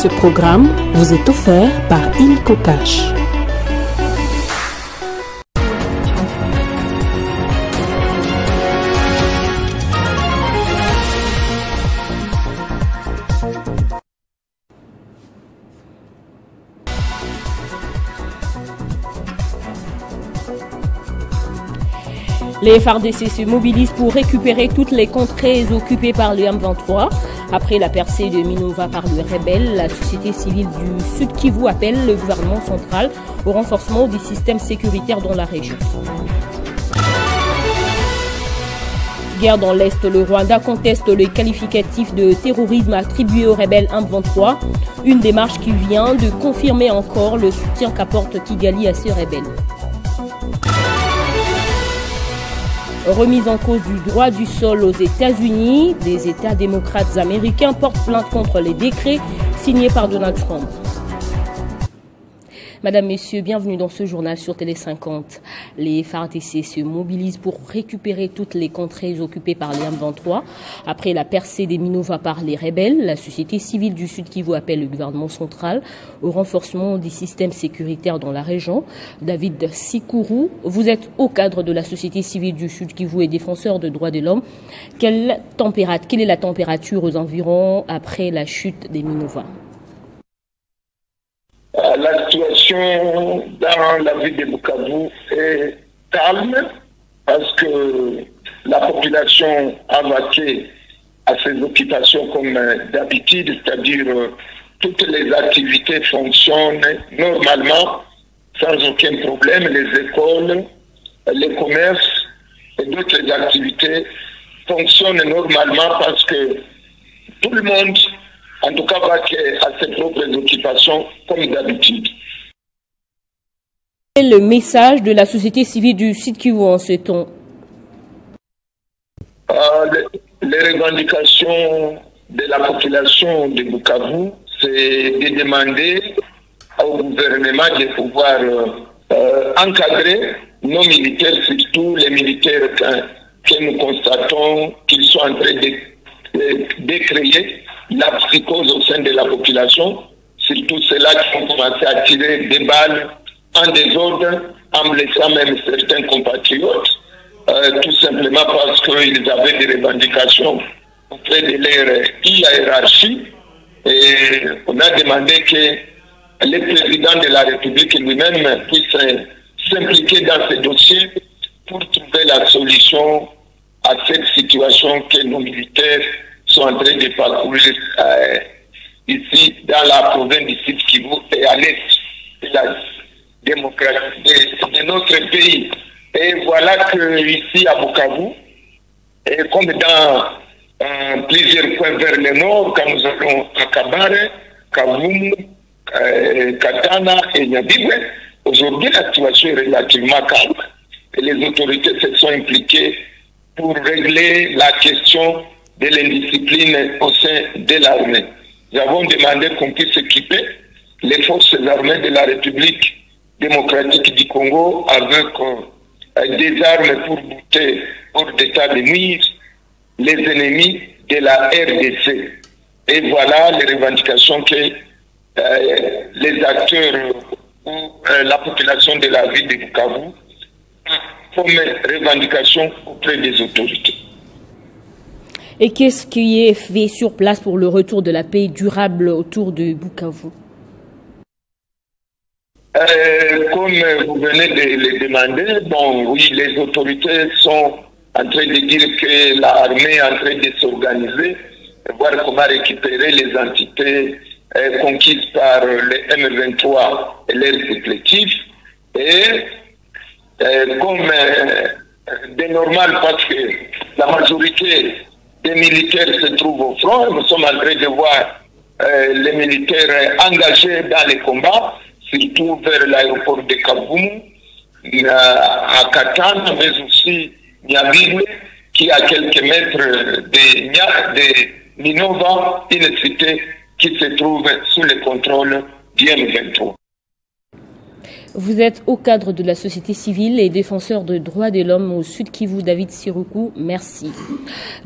Ce programme vous est offert par Illico Cash. Les FARDC se mobilisent pour récupérer toutes les contrées occupées par le M23. Après la percée de Minova par le rebelle, la société civile du Sud Kivu appelle le gouvernement central au renforcement des systèmes sécuritaires dans la région. Guerre dans l'Est, le Rwanda conteste le qualificatif de terrorisme attribué au rebelle M23, une démarche qui vient de confirmer encore le soutien qu'apporte Kigali à ces rebelles. Remise en cause du droit du sol aux États-Unis, des États démocrates américains portent plainte contre les décrets signés par Donald Trump. Madame, Messieurs, bienvenue dans ce journal sur Télé 50. Les FARDC se mobilisent pour récupérer toutes les contrées occupées par les M23. Après la percée des Minova par les rebelles, la société civile du Sud Kivu appelle le gouvernement central au renforcement des systèmes sécuritaires dans la région. David Sikourou, vous êtes au cadre de la société civile du Sud Kivu et défenseur de droits de l'homme. Quelle est la température aux environs après la chute des Minova? La situation dans la ville de Bukavu est calme parce que la population a vaqué à ses occupations comme d'habitude, c'est-à-dire toutes les activités fonctionnent normalement sans aucun problème. Les écoles, les commerces et d'autres activités fonctionnent normalement parce que tout le monde en tout cas vaquer à ses propres occupations comme d'habitude. Quel est le message de la société civile du Sud Kivu en ce temps? Les revendications de la population de Bukavu, c'est de demander au gouvernement de pouvoir encadrer nos militaires, surtout les militaires que nous constatons qu'ils sont en train de créer la psychose au sein de la population, surtout ceux-là qui ont commencé à tirer des balles en désordre, en blessant même certains compatriotes, tout simplement parce qu'ils avaient des revendications auprès de leur hiérarchie. Et on a demandé que le président de la République lui-même puisse s'impliquer dans ce dossier pour trouver la solution à cette situation que nos militaires sont en train de parcourir ici dans la province du Sud Kivu et à l'est de la démocratie de notre pays. Et voilà que ici à Bukavu, et comme dans plusieurs coins vers le nord, quand nous allons à Kabare, Kavumu, Katana et Nyabibwe, aujourd'hui la situation est relativement calme et les autorités se sont impliquées pour régler la question de l'indiscipline au sein de l'armée. Nous avons demandé qu'on puisse équiper les forces armées de la République démocratique du Congo avec des armes pour buter hors d'état de nuire les ennemis de la RDC. Et voilà les revendications que les acteurs ou la population de la ville de Bukavu font revendications auprès des autorités. Et qu'est-ce qui est fait sur place pour le retour de la paix durable autour de Bukavu? Comme vous venez de le demander, bon, oui, les autorités sont en train de dire que l'armée est en train de s'organiser, voir comment récupérer les entités conquises par le M23 et leurs supplétifs. Et comme de normal, parce que la majorité des militaires se trouvent au front, nous sommes en train de voir les militaires engagés dans les combats, surtout vers l'aéroport de Kavumu, à Katana, mais aussi Nyabibwe, qui est à quelques mètres de Minova, une cité qui se trouve sous le contrôle du M23. Vous êtes au cadre de la société civile et défenseur des droits de l'homme au Sud Kivu, David Siruku. Merci.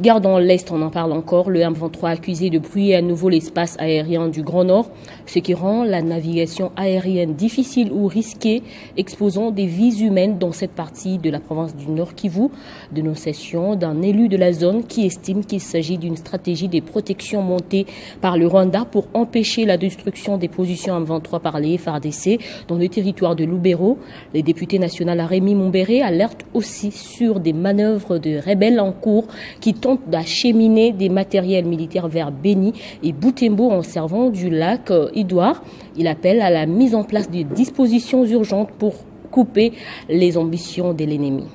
Gardons l'Est, on en parle encore. Le M23 accusé de brouiller à nouveau l'espace aérien du Grand Nord, ce qui rend la navigation aérienne difficile ou risquée, exposant des vies humaines dans cette partie de la province du Nord Kivu. Dénonciation d'un élu de la zone qui estime qu'il s'agit d'une stratégie de protection montée par le Rwanda pour empêcher la destruction des positions M23 par les FARDC dans le territoire de Lubero. Les députés nationaux Rémi Mumbere alertent aussi sur des manœuvres de rebelles en cours qui tentent d'acheminer des matériels militaires vers Beni et Butembo en servant du lac Edouard. Il appelle à la mise en place de dispositions urgentes pour couper les ambitions de l'ennemi.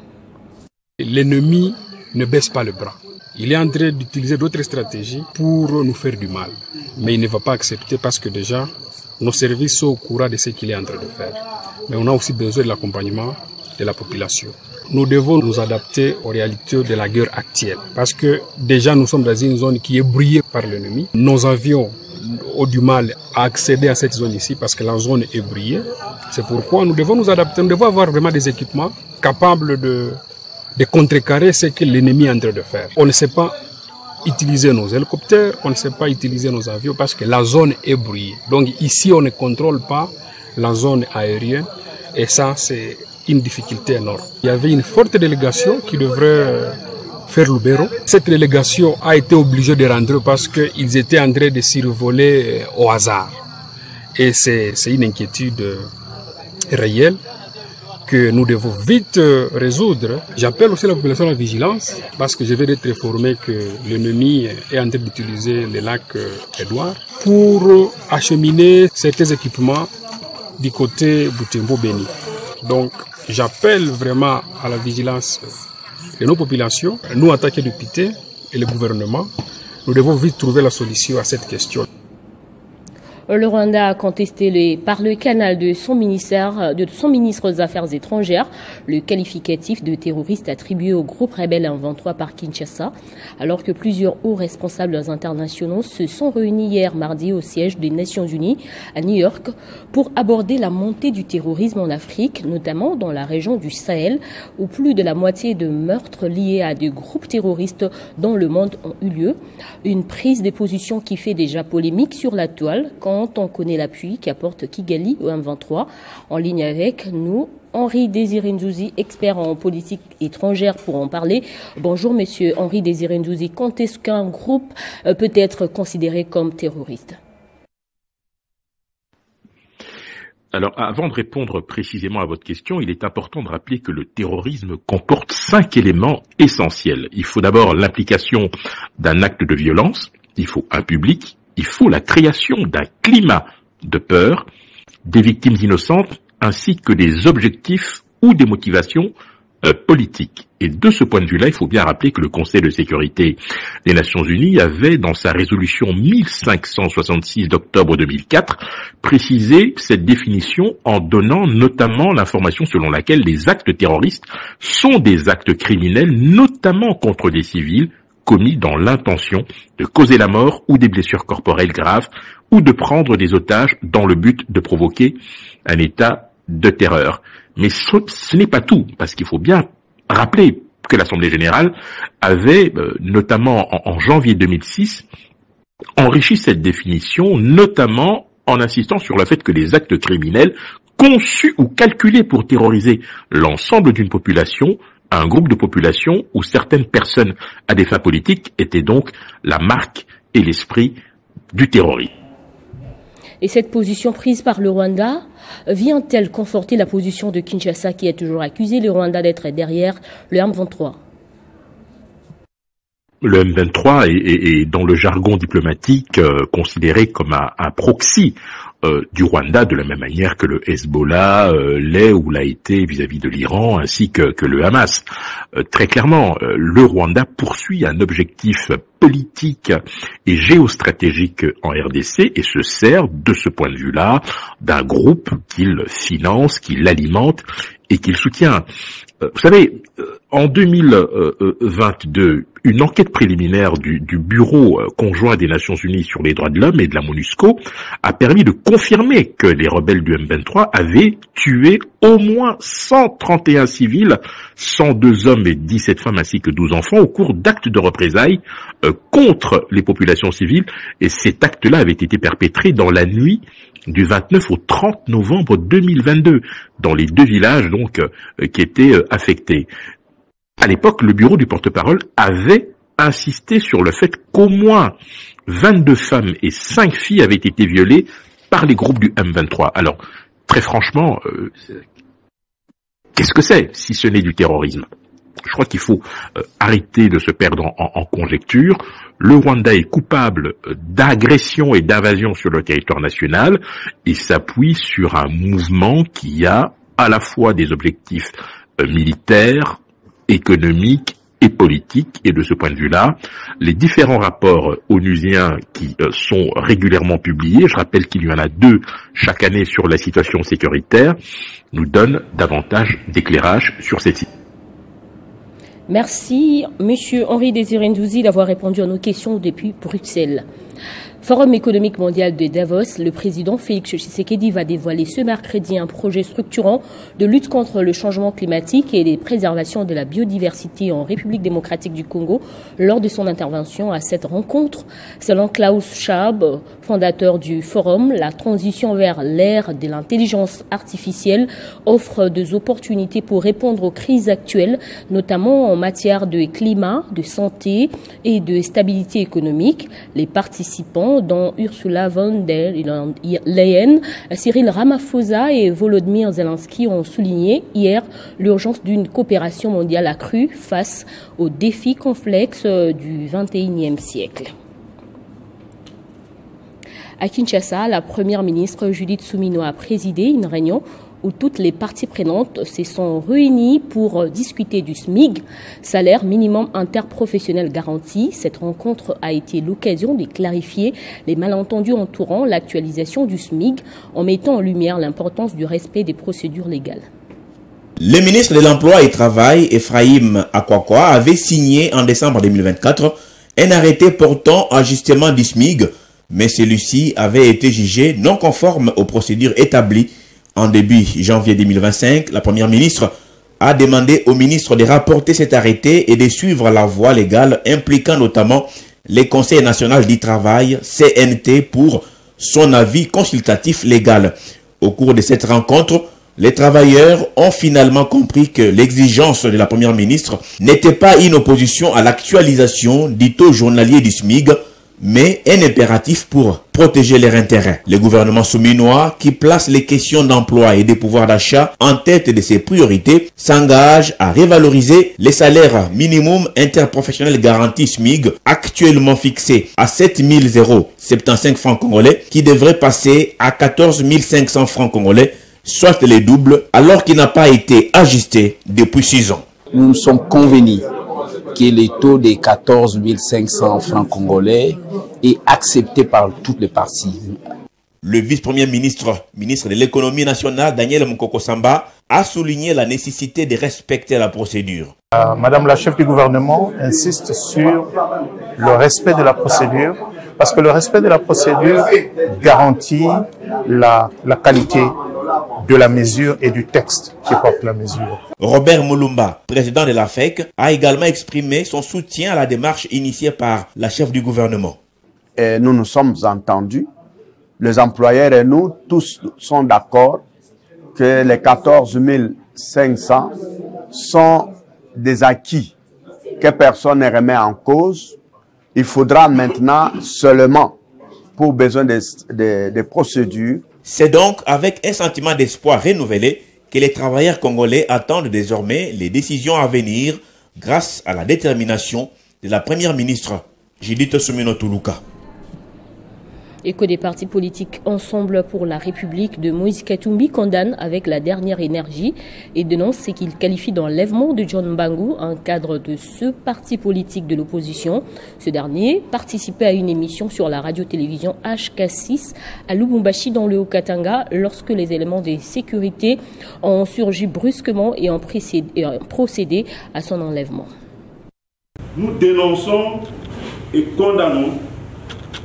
L'ennemi ne baisse pas le bras. Il est en train d'utiliser d'autres stratégies pour nous faire du mal. Mais il ne va pas accepter parce que déjà, nos services sont au courant de ce qu'il est en train de faire. Mais on a aussi besoin de l'accompagnement de la population. Nous devons nous adapter aux réalités de la guerre actuelle. Parce que déjà nous sommes dans une zone qui est brouillée par l'ennemi. Nos avions ont du mal à accéder à cette zone ici parce que la zone est brouillée. C'est pourquoi nous devons nous adapter. Nous devons avoir vraiment des équipements capables de contrecarrer ce que l'ennemi est en train de faire. On ne sait pas utiliser nos hélicoptères, on ne sait pas utiliser nos avions parce que la zone est brouillée. Donc ici, on ne contrôle pas la zone aérienne et ça, c'est une difficulté énorme. Il y avait une forte délégation qui devrait faire Lubero. Cette délégation a été obligée de rentrer parce qu'ils étaient en train de survoler au hasard. Et c'est une inquiétude réelle que nous devons vite résoudre. J'appelle aussi la population à la vigilance parce que je vais être informé que l'ennemi est en train d'utiliser le lac Edouard pour acheminer certains équipements du côté Butembo-Beni. Donc j'appelle vraiment à la vigilance de nos populations. Nous, en tant que députés et le gouvernement, nous devons vite trouver la solution à cette question. Le Rwanda a contesté par le canal de son ministre des Affaires étrangères le qualificatif de terroriste attribué au groupe rebelle M23 par Kinshasa, alors que plusieurs hauts responsables internationaux se sont réunis hier mardi au siège des Nations Unies à New York pour aborder la montée du terrorisme en Afrique, notamment dans la région du Sahel, où plus de la moitié de meurtres liés à des groupes terroristes dans le monde ont eu lieu. Une prise de position qui fait déjà polémique sur la toile quand on connaît l'appui qu'apporte Kigali au M23. En ligne avec nous, Henri Désiré Ndouzi, expert en politique étrangère pour en parler. Bonjour monsieur Henri Désiré Ndouzi, quand est-ce qu'un groupe peut être considéré comme terroriste ? Alors, avant de répondre précisément à votre question, il est important de rappeler que le terrorisme comporte 5 éléments essentiels. Il faut d'abord l'implication d'un acte de violence, il faut un public, il faut la création d'un climat de peur, des victimes innocentes, ainsi que des objectifs ou des motivations politiques. Et de ce point de vue-là, il faut bien rappeler que le Conseil de sécurité des Nations Unies avait, dans sa résolution 1566 d'octobre 2004, précisé cette définition en donnant notamment l'information selon laquelle les actes terroristes sont des actes criminels, notamment contre des civils, commis dans l'intention de causer la mort ou des blessures corporelles graves ou de prendre des otages dans le but de provoquer un état de terreur. Mais ce n'est pas tout, parce qu'il faut bien rappeler que l'Assemblée générale avait, notamment en janvier 2006, enrichi cette définition, notamment en insistant sur le fait que les actes criminels conçus ou calculés pour terroriser l'ensemble d'une population, un groupe de population ou certaines personnes à des fins politiques étaient donc la marque et l'esprit du terrorisme. Et cette position prise par le Rwanda vient-elle conforter la position de Kinshasa qui a toujours accusé le Rwanda d'être derrière le M23 ? Le M23 est dans le jargon diplomatique considéré comme un proxy du Rwanda, de la même manière que le Hezbollah l'est ou l'a été vis-à-vis de l'Iran ainsi que le Hamas. Très clairement, le Rwanda poursuit un objectif politique et géostratégique en RDC et se sert de ce point de vue-là d'un groupe qu'il finance, qu'il alimente et qu'il soutient. Vous savez, en 2022, une enquête préliminaire du Bureau conjoint des Nations Unies sur les droits de l'homme et de la MONUSCO a permis de confirmer que les rebelles du M23 avaient tué au moins 131 civils, 102 hommes et 17 femmes ainsi que 12 enfants au cours d'actes de représailles contre les populations civiles. Et cet acte-là avait été perpétré dans la nuit du 29 au 30 novembre 2022, dans les 2 villages donc qui étaient affectés. À l'époque, le bureau du porte-parole avait insisté sur le fait qu'au moins 22 femmes et 5 filles avaient été violées par les groupes du M23. Alors, très franchement, qu'est-ce que c'est si ce n'est du terrorisme? Je crois qu'il faut arrêter de se perdre en conjectures. Le Rwanda est coupable d'agression et d'invasion sur le territoire national et s'appuie sur un mouvement qui a à la fois des objectifs militaires, économiques et politiques. Et de ce point de vue-là, les différents rapports onusiens qui sont régulièrement publiés, je rappelle qu'il y en a 2 chaque année sur la situation sécuritaire, nous donnent davantage d'éclairage sur cette situation. Merci, Monsieur Henri-Désiré Ndouzi, d'avoir répondu à nos questions depuis Bruxelles. Forum économique mondial de Davos, le président Félix Tshisekedi va dévoiler ce mercredi un projet structurant de lutte contre le changement climatique et de préservation de la biodiversité en République démocratique du Congo lors de son intervention à cette rencontre. Selon Klaus Schwab, fondateur du forum, la transition vers l'ère de l'intelligence artificielle offre des opportunités pour répondre aux crises actuelles, notamment en matière de climat, de santé et de stabilité économique. Les participants, dont Ursula von der Leyen, Cyril Ramaphosa et Volodymyr Zelensky, ont souligné hier l'urgence d'une coopération mondiale accrue face aux défis complexes du XXIe siècle. À Kinshasa, la première ministre Judith Suminwa a présidé une réunion où toutes les parties prenantes se sont réunies pour discuter du SMIG, salaire minimum interprofessionnel garanti. Cette rencontre a été l'occasion de clarifier les malentendus entourant l'actualisation du SMIG en mettant en lumière l'importance du respect des procédures légales. Le ministre de l'Emploi et du Travail, Ephraim Akwakwa, avait signé en décembre 2024 un arrêté portant ajustement du SMIG, mais celui-ci avait été jugé non conforme aux procédures établies. En début janvier 2025, la première ministre a demandé au ministre de rapporter cet arrêté et de suivre la voie légale impliquant notamment les conseils nationaux du travail, CNT, pour son avis consultatif légal. Au cours de cette rencontre, les travailleurs ont finalement compris que l'exigence de la première ministre n'était pas une opposition à l'actualisation du taux journalier du SMIG, mais un impératif pour protéger leurs intérêts. Le gouvernement souminois, qui place les questions d'emploi et de pouvoir d'achat en tête de ses priorités, s'engage à revaloriser les salaires minimum interprofessionnels garantis SMIG, actuellement fixés à 7 075 francs congolais, qui devrait passer à 14 500 francs congolais, soit le double, alors qu'il n'a pas été ajusté depuis 6 ans. Nous nous sommes convenus que le taux de 14 500 francs congolais est accepté par toutes les parties. Le vice-premier ministre de l'économie nationale, Daniel Mukoko Samba, a souligné la nécessité de respecter la procédure. Madame la chef du gouvernement insiste sur le respect de la procédure, parce que le respect de la procédure garantit la qualité de la mesure et du texte qui porte la mesure. Robert Mulumba, président de la FEC, a également exprimé son soutien à la démarche initiée par la chef du gouvernement. Et nous nous sommes entendus, les employeurs et nous, tous sont d'accord que les 14 500 sont des acquis que personne ne remet en cause. Il faudra maintenant seulement, pour besoin des procédures. C'est donc avec un sentiment d'espoir renouvelé que les travailleurs congolais attendent désormais les décisions à venir grâce à la détermination de la première ministre Judith Suminwa Tuluka. Et que des partis politiques Ensemble pour la République de Moïse Katumbi condamnent avec la dernière énergie et dénoncent ce qu'ils qualifient d'enlèvement de John Mbangou, un cadre de ce parti politique de l'opposition. Ce dernier participait à une émission sur la radio-télévision HK6 à Lubumbashi dans le Haut-Katanga lorsque les éléments de sécurité ont surgi brusquement et ont procédé à son enlèvement. Nous dénonçons et condamnons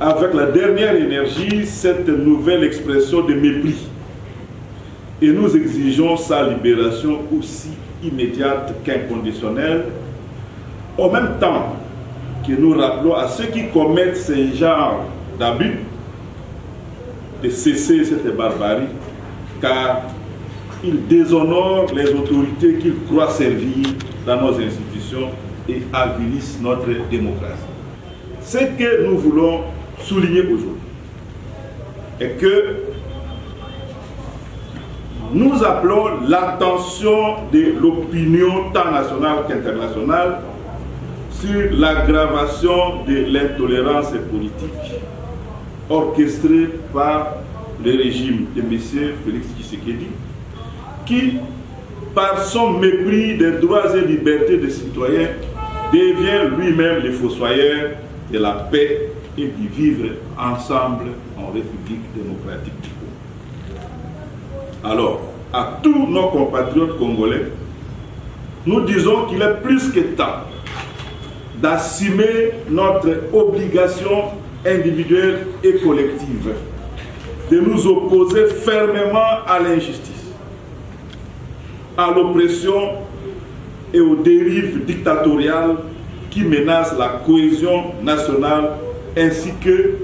avec la dernière énergie cette nouvelle expression de mépris. Et nous exigeons sa libération aussi immédiate qu'inconditionnelle, en même temps que nous rappelons à ceux qui commettent ce genre d'abus de cesser cette barbarie, car ils déshonorent les autorités qu'ils croient servir dans nos institutions et avilissent notre démocratie. Ce que nous voulons souligner aujourd'hui est que nous appelons l'attention de l'opinion tant nationale qu'internationale sur l'aggravation de l'intolérance politique orchestrée par le régime de M. Félix Tshisekedi, qui, par son mépris des droits et libertés des citoyens, devient lui-même le fossoyeur de la paix et d'y vivre ensemble en République démocratique du Congo. Alors, à tous nos compatriotes congolais, nous disons qu'il est plus que temps d'assumer notre obligation individuelle et collective, de nous opposer fermement à l'injustice, à l'oppression et aux dérives dictatoriales qui menacent la cohésion nationale ainsi que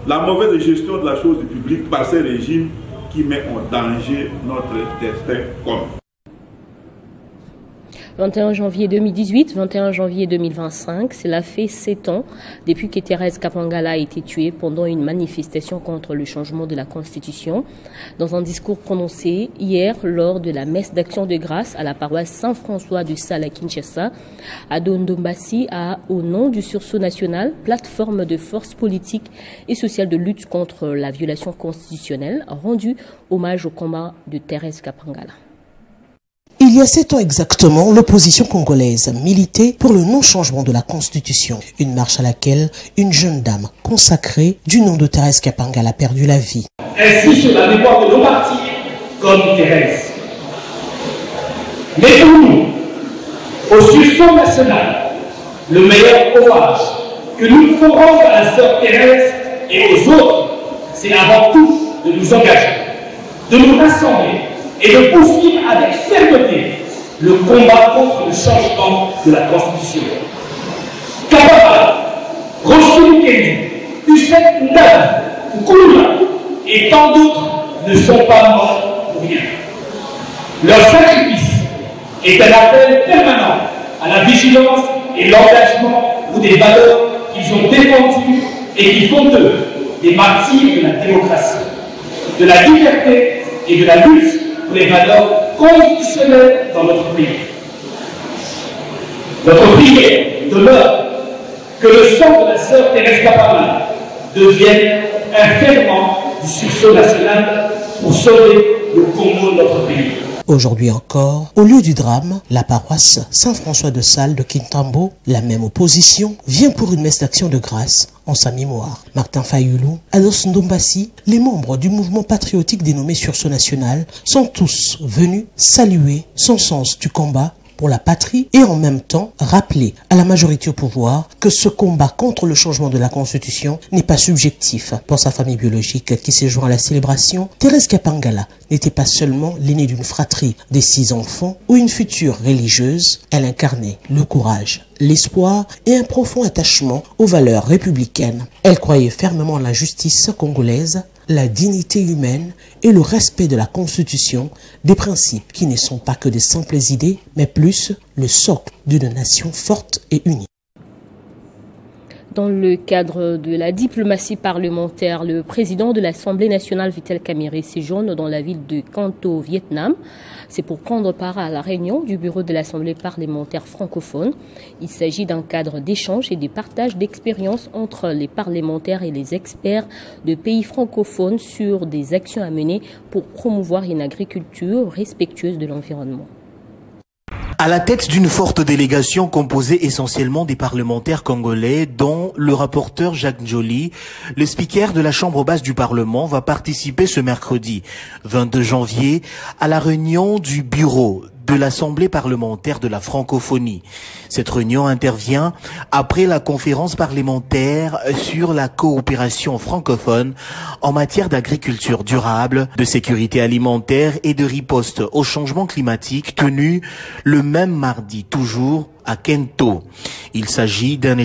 la mauvaise gestion de la chose publique par ces régimes qui met en danger notre destin commun. 21 janvier 2018, 21 janvier 2025, cela fait 7 ans depuis que Thérèse Kapangala a été tuée pendant une manifestation contre le changement de la Constitution. Dans un discours prononcé hier lors de la messe d'action de grâce à la paroisse Saint-François de Sales à Kinshasa, Ado Ndombassi a, au nom du sursaut national, plateforme de forces politiques et sociales de lutte contre la violation constitutionnelle, rendu hommage au combat de Thérèse Kapangala. Il y a 7 ans exactement, l'opposition congolaise militait pour le non-changement de la Constitution. Une marche à laquelle une jeune dame consacrée du nom de Thérèse Kapangala a perdu la vie. Ainsi sur la mémoire de nos martyrs, comme Thérèse. Mais pour nous, au sursaut national, le meilleur hommage que nous pouvons rendre à la sœur Thérèse et aux autres, c'est avant tout de nous engager, de nous rassembler et de poursuivre avec fermeté le combat contre le changement de la Constitution. Kababa, Rochelle Kennedy, Hussein Ndada, Kouloula et tant d'autres ne sont pas morts pour rien. Leur sacrifice est un appel permanent à la vigilance et l'engagement pour des valeurs qu'ils ont défendues et qui font d'eux des martyrs de la démocratie, de la liberté et de la lutte pour les valeurs constitutionnelles dans notre pays. Notre prière demeure que le sang de la sœur Thérèse Kapangala devienne un ferment du sursaut national pour sauver le Congo de notre pays. Aujourd'hui encore, au lieu du drame, la paroisse Saint-François de Sales de Kintambo, la même opposition, vient pour une messe d'action de grâce en sa mémoire. Martin Fayulu, Ados Ndombassi, les membres du mouvement patriotique dénommé Sursaut National sont tous venus saluer son sens du combat pour la patrie et en même temps rappeler à la majorité au pouvoir que ce combat contre le changement de la Constitution n'est pas subjectif. Pour sa famille biologique qui s'est joint à la célébration, Thérèse Kapangala n'était pas seulement l'aînée d'une fratrie des 6 enfants ou une future religieuse, elle incarnait le courage, l'espoir et un profond attachement aux valeurs républicaines. Elle croyait fermement en la justice congolaise, la dignité humaine et le respect de la Constitution, des principes qui ne sont pas que des simples idées, mais plus le socle d'une nation forte et unie. Dans le cadre de la diplomatie parlementaire, le président de l'Assemblée nationale, Vital Kamerhe, séjourne dans la ville de Kanto, au Vietnam. C'est pour prendre part à la réunion du bureau de l'Assemblée parlementaire francophone. Il s'agit d'un cadre d'échange et de partage d'expériences entre les parlementaires et les experts de pays francophones sur des actions à mener pour promouvoir une agriculture respectueuse de l'environnement. À la tête d'une forte délégation composée essentiellement des parlementaires congolais, dont le rapporteur Jacques Njoli, le speaker de la Chambre basse du Parlement va participer ce mercredi 22 janvier à la réunion du bureau de l'Assemblée parlementaire de la francophonie. Cette réunion intervient après la conférence parlementaire sur la coopération francophone en matière d'agriculture durable, de sécurité alimentaire et de riposte au changement climatique tenue le même mardi toujours à Kento. Il s'agit d'un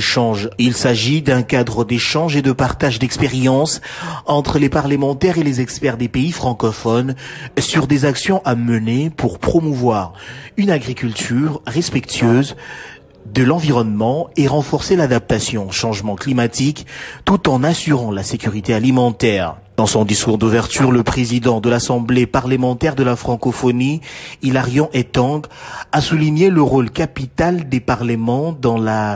cadre d'échange et de partage d'expériences entre les parlementaires et les experts des pays francophones sur des actions à mener pour promouvoir une agriculture respectueuse de l'environnement et renforcer l'adaptation au changement climatique tout en assurant la sécurité alimentaire. Dans son discours d'ouverture, le président de l'Assemblée parlementaire de la francophonie, Hilarion Etang, a souligné le rôle capital des parlements dans la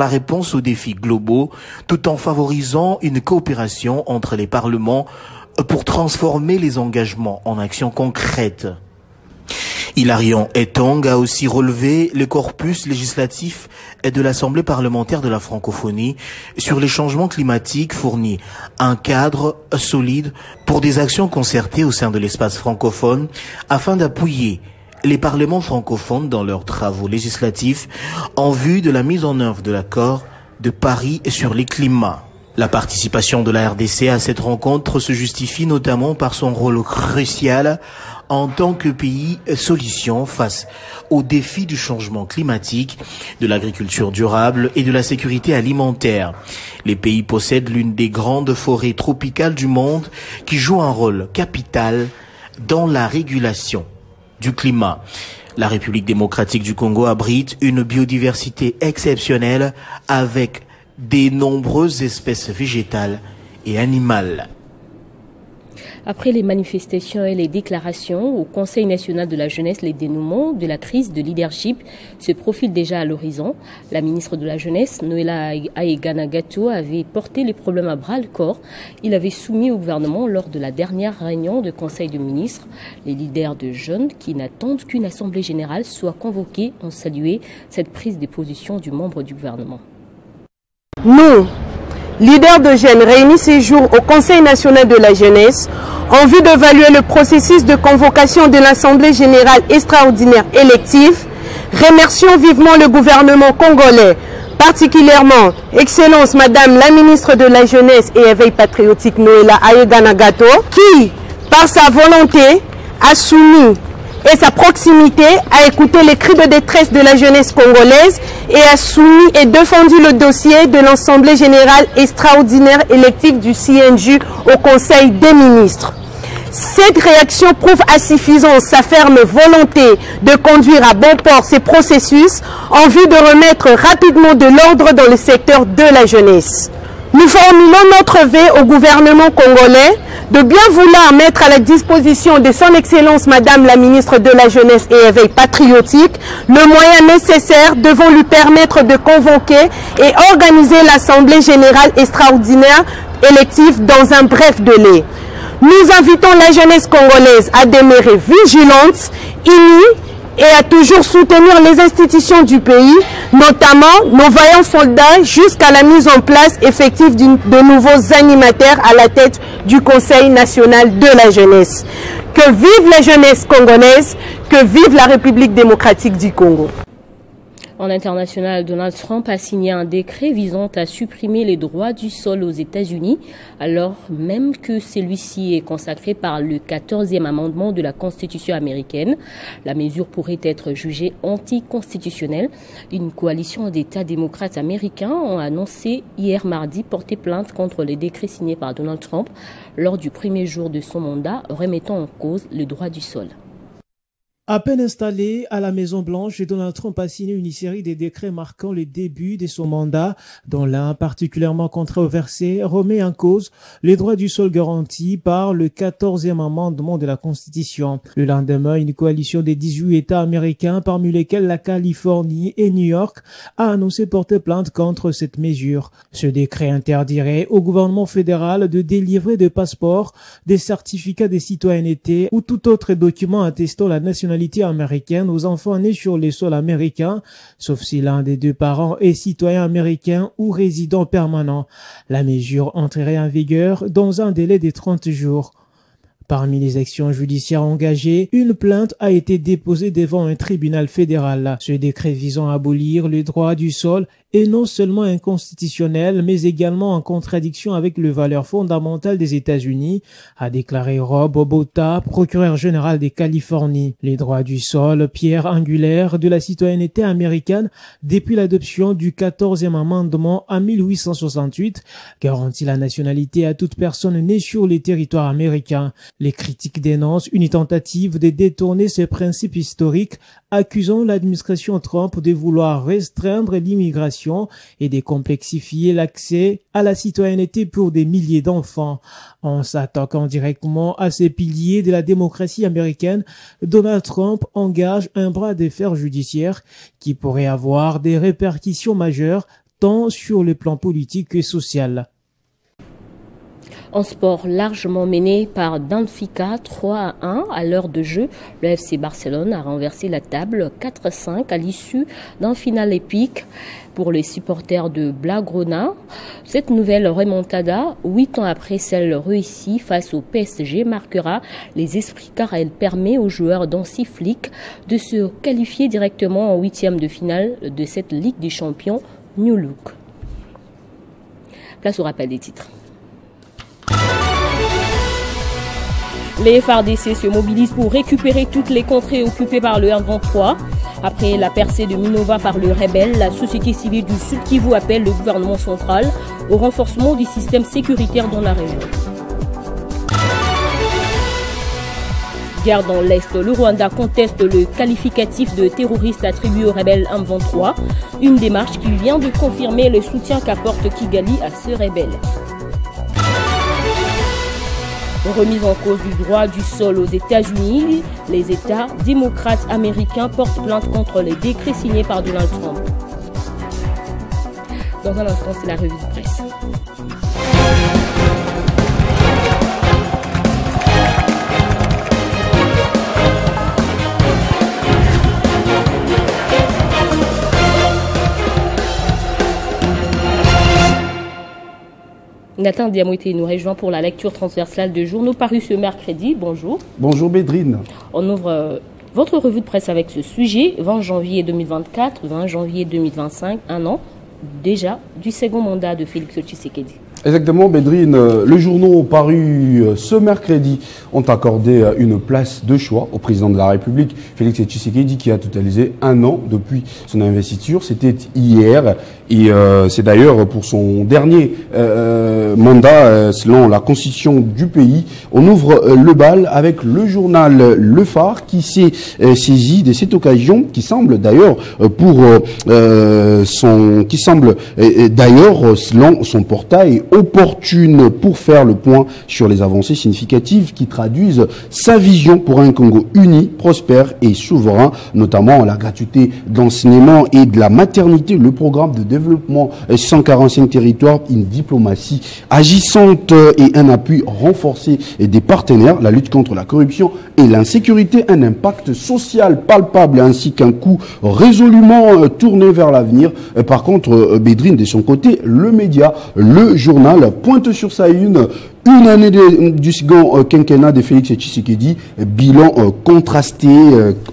réponse aux défis globaux, tout en favorisant une coopération entre les parlements pour transformer les engagements en actions concrètes. Hilarion Etang a aussi relevé le corpus législatif de l'Assemblée parlementaire de la francophonie sur les changements climatiques, fournit un cadre solide pour des actions concertées au sein de l'espace francophone afin d'appuyer les parlements francophones dans leurs travaux législatifs en vue de la mise en œuvre de l'accord de Paris sur les climats. La participation de la RDC à cette rencontre se justifie notamment par son rôle crucial en tant que pays solution face aux défis du changement climatique, de l'agriculture durable et de la sécurité alimentaire. Les pays possèdent l'une des grandes forêts tropicales du monde qui joue un rôle capital dans la régulation du climat. La République démocratique du Congo abrite une biodiversité exceptionnelle avec des nombreuses espèces végétales et animales. Après les manifestations et les déclarations au Conseil national de la jeunesse, les dénouements de la crise de leadership se profilent déjà à l'horizon. La ministre de la Jeunesse, Noéla Aegana-Gato, avait porté les problèmes à bras-le-corps. Il avait soumis au gouvernement lors de la dernière réunion de Conseil de ministres. Les leaders de jeunes qui n'attendent qu'une assemblée générale soit convoquée ont salué cette prise de position du membre du gouvernement. Nous, leaders de jeunes réunis ces jours au Conseil national de la jeunesse, en vue d'évaluer le processus de convocation de l'Assemblée générale extraordinaire élective, remercions vivement le gouvernement congolais, particulièrement Excellence Madame la ministre de la Jeunesse et Éveil patriotique Noéla Aegana-Gato, qui, par sa volonté, a soumis et sa proximité à écouter les cris de détresse de la jeunesse congolaise et a soumis et défendu le dossier de l'Assemblée générale extraordinaire élective du CNJ au Conseil des ministres. Cette réaction prouve à suffisance sa ferme volonté de conduire à bon port ces processus en vue de remettre rapidement de l'ordre dans le secteur de la jeunesse. Nous formulons notre vœu au gouvernement congolais de bien vouloir mettre à la disposition de son Excellence Madame la ministre de la Jeunesse et Éveil patriotique le moyen nécessaire devant lui permettre de convoquer et organiser l'Assemblée générale extraordinaire élective dans un bref délai. Nous invitons la jeunesse congolaise à demeurer vigilante, unie et à toujours soutenir les institutions du pays, notamment nos vaillants soldats, jusqu'à la mise en place effective de nouveaux animateurs à la tête du Conseil national de la jeunesse. Que vive la jeunesse congolaise, que vive la République démocratique du Congo. En international, Donald Trump a signé un décret visant à supprimer les droits du sol aux États-Unis, alors même que celui-ci est consacré par le 14e amendement de la Constitution américaine. La mesure pourrait être jugée anticonstitutionnelle. Une coalition d'États démocrates américains ont annoncé hier mardi porter plainte contre les décrets signés par Donald Trump lors du premier jour de son mandat, remettant en cause le droit du sol. À peine installé à la Maison-Blanche, Donald Trump a signé une série de décrets marquant le début de son mandat, dont l'un particulièrement controversé remet en cause les droits du sol garantis par le 14e amendement de la Constitution. Le lendemain, une coalition des 18 États américains, parmi lesquels la Californie et New York, a annoncé porter plainte contre cette mesure. Ce décret interdirait au gouvernement fédéral de délivrer des passeports, des certificats de citoyenneté ou tout autre document attestant la nationalité américaine aux enfants nés sur les sols américains, sauf si l'un des deux parents est citoyen américain ou résident permanent. La mesure entrerait en vigueur dans un délai de 30 jours. Parmi les actions judiciaires engagées, une plainte a été déposée devant un tribunal fédéral. Ce décret visant à abolir le droit du sol est non seulement inconstitutionnel, mais également en contradiction avec les valeurs fondamentales des États-Unis, a déclaré Rob Botta, procureur général de Californie. Les droits du sol, pierre angulaire de la citoyenneté américaine depuis l'adoption du 14e amendement en 1868, garantit la nationalité à toute personne née sur les territoires américains. Les critiques dénoncent une tentative de détourner ces principes historiques, accusant l'administration Trump de vouloir restreindre l'immigration et de complexifier l'accès à la citoyenneté pour des milliers d'enfants. En s'attaquant directement à ces piliers de la démocratie américaine, Donald Trump engage un bras de fer judiciaire qui pourrait avoir des répercussions majeures tant sur le plan politique que social. En sport, largement mené par Benfica 3-1 à l'heure de jeu, le FC Barcelone a renversé la table 4-5 à l'issue d'un final épique pour les supporters de Blaugrana. Cette nouvelle remontada, 8 ans après celle réussie face au PSG, marquera les esprits car elle permet aux joueurs d'Hansi Flick de se qualifier directement en 8e de finale de cette Ligue des Champions New Look. Place au rappel des titres. Les FARDC se mobilisent pour récupérer toutes les contrées occupées par le M23. Après la percée de Minova par le rebelle, la société civile du Sud Kivu appelle le gouvernement central au renforcement du système sécuritaire dans la région. Guerre dans l'Est, le Rwanda conteste le qualificatif de terroriste attribué au rebelle M23, une démarche qui vient de confirmer le soutien qu'apporte Kigali à ce rebelle. Remise en cause du droit du sol aux États-Unis, les États démocrates américains portent plainte contre les décrets signés par Donald Trump. Dans un instant, c'est la revue de presse. Nathan Diamouté nous rejoint pour la lecture transversale de journaux parus ce mercredi. Bonjour. Bonjour Bédrine. On ouvre votre revue de presse avec ce sujet. 20 janvier 2024, 20 janvier 2025, un an déjà du second mandat de Félix Tshisekedi. Exactement, Bédrine. Les journaux parus ce mercredi ont accordé une place de choix au président de la République, Félix Tshisekedi, qui a totalisé un an depuis son investiture. C'était hier et c'est d'ailleurs pour son dernier mandat, selon la constitution du pays. On ouvre le bal avec le journal Le Phare qui s'est saisi de cette occasion, qui semble d'ailleurs selon son portail opportune pour faire le point sur les avancées significatives qui traduisent sa vision pour un Congo uni, prospère et souverain, notamment la gratuité d'enseignement et de la maternité, le programme de développement 145 territoires, une diplomatie agissante et un appui renforcé des partenaires, la lutte contre la corruption et l'insécurité, un impact social palpable ainsi qu'un coup résolument tourné vers l'avenir. Par contre, Bédrine, de son côté, le média, le journal, pointe sur sa une année du second quinquennat de Félix Tshisekedi, bilan contrasté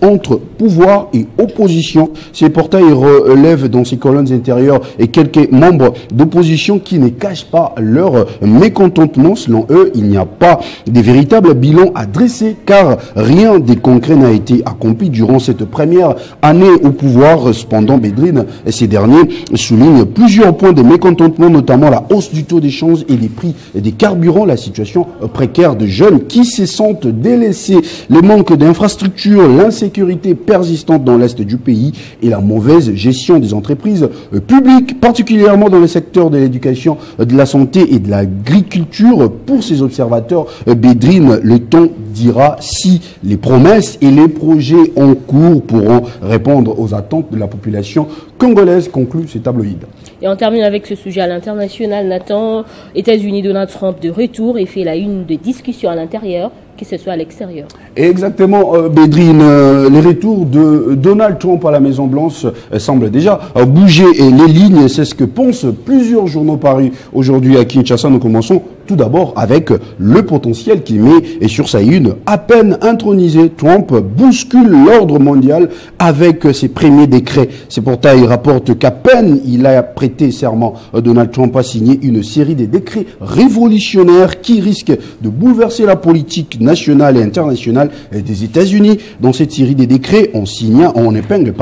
entre pouvoir et opposition. Ces portails relèvent dans ces colonnes intérieures et quelques membres d'opposition qui ne cachent pas leur mécontentement. Selon eux, il n'y a pas de véritable bilan à dresser car rien de concret n'a été accompli durant cette première année au pouvoir. Cependant, Bédrine, ces derniers soulignent plusieurs points de mécontentement, notamment la hausse du taux d'échange et des prix des carburants déplorant la situation précaire de jeunes qui se sentent délaissés. Le manque d'infrastructures, l'insécurité persistante dans l'est du pays et la mauvaise gestion des entreprises publiques, particulièrement dans le secteur de l'éducation, de la santé et de l'agriculture. Pour ces observateurs, Bédrine, le temps dira si les promesses et les projets en cours pourront répondre aux attentes de la population congolaise, conclut ce tabloïd. Et on termine avec ce sujet à l'international. Nathan, États-Unis, Donald Trump de retour et fait la une de discussions à l'intérieur, que ce soit à l'extérieur. Exactement, Bédrine. Les retours de Donald Trump à la Maison-Blanche semblent déjà bouger les lignes. C'est ce que pensent plusieurs journaux parus aujourd'hui à Kinshasa. Nous commençons tout d'abord avec le potentiel qu'il met sur sa une. À peine intronisé, Trump bouscule l'ordre mondial avec ses premiers décrets. C'est pourtant, il rapporte qu'à peine il a prêté serment, Donald Trump a signé une série de décrets révolutionnaires qui risquent de bouleverser la politique nationale et internationale des États-Unis. Dans cette série de décrets, on épingle,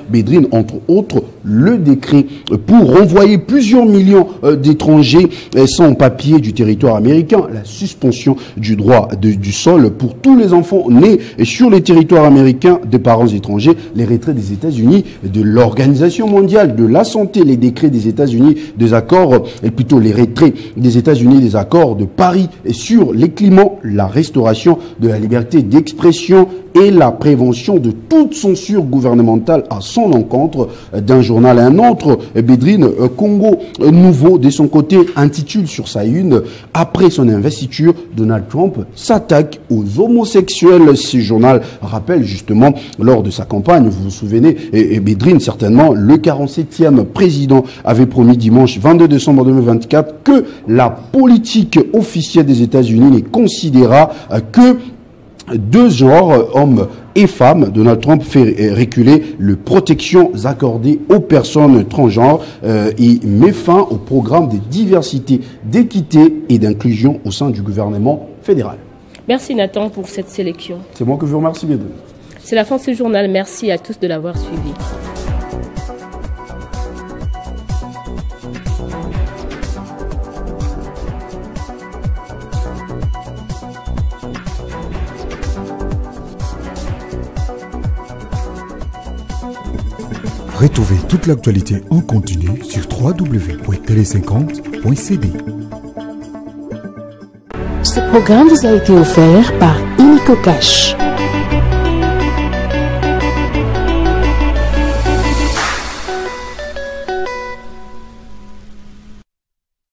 Bédrine, entre autres, le décret pour renvoyer plusieurs millions d'étrangers sans papier du territoire américain, la suspension du droit du sol pour tous les enfants nés sur les territoires américains de parents étrangers, les retraits des États-Unis de l'Organisation mondiale de la santé, les décrets des États-Unis des accords, plutôt les retraits des États-Unis des accords de Paris sur les climats, la restauration de la liberté d'expression et la prévention de toute censure gouvernementale à son encontre. D'un journal à un autre, Bédrine, Congo Nouveau, de son côté, intitule sur sa une « Après son investiture, Donald Trump s'attaque aux homosexuels ». Ce journal rappelle justement, lors de sa campagne, vous vous souvenez, et Bédrine certainement, le 47e président avait promis dimanche 22 décembre 2024 que la politique officielle des États-Unis ne considérera que deux genres, hommes et femmes. Donald Trump fait reculer les protections accordées aux personnes transgenres et met fin au programme de diversité, d'équité et d'inclusion au sein du gouvernement fédéral. Merci Nathan pour cette sélection. C'est moi que je vous remercie, Bédrine. C'est la fin de ce journal. Merci à tous de l'avoir suivi. Retrouvez toute l'actualité en continu sur www.tele50.cd. Ce programme vous a été offert par Illico Cash.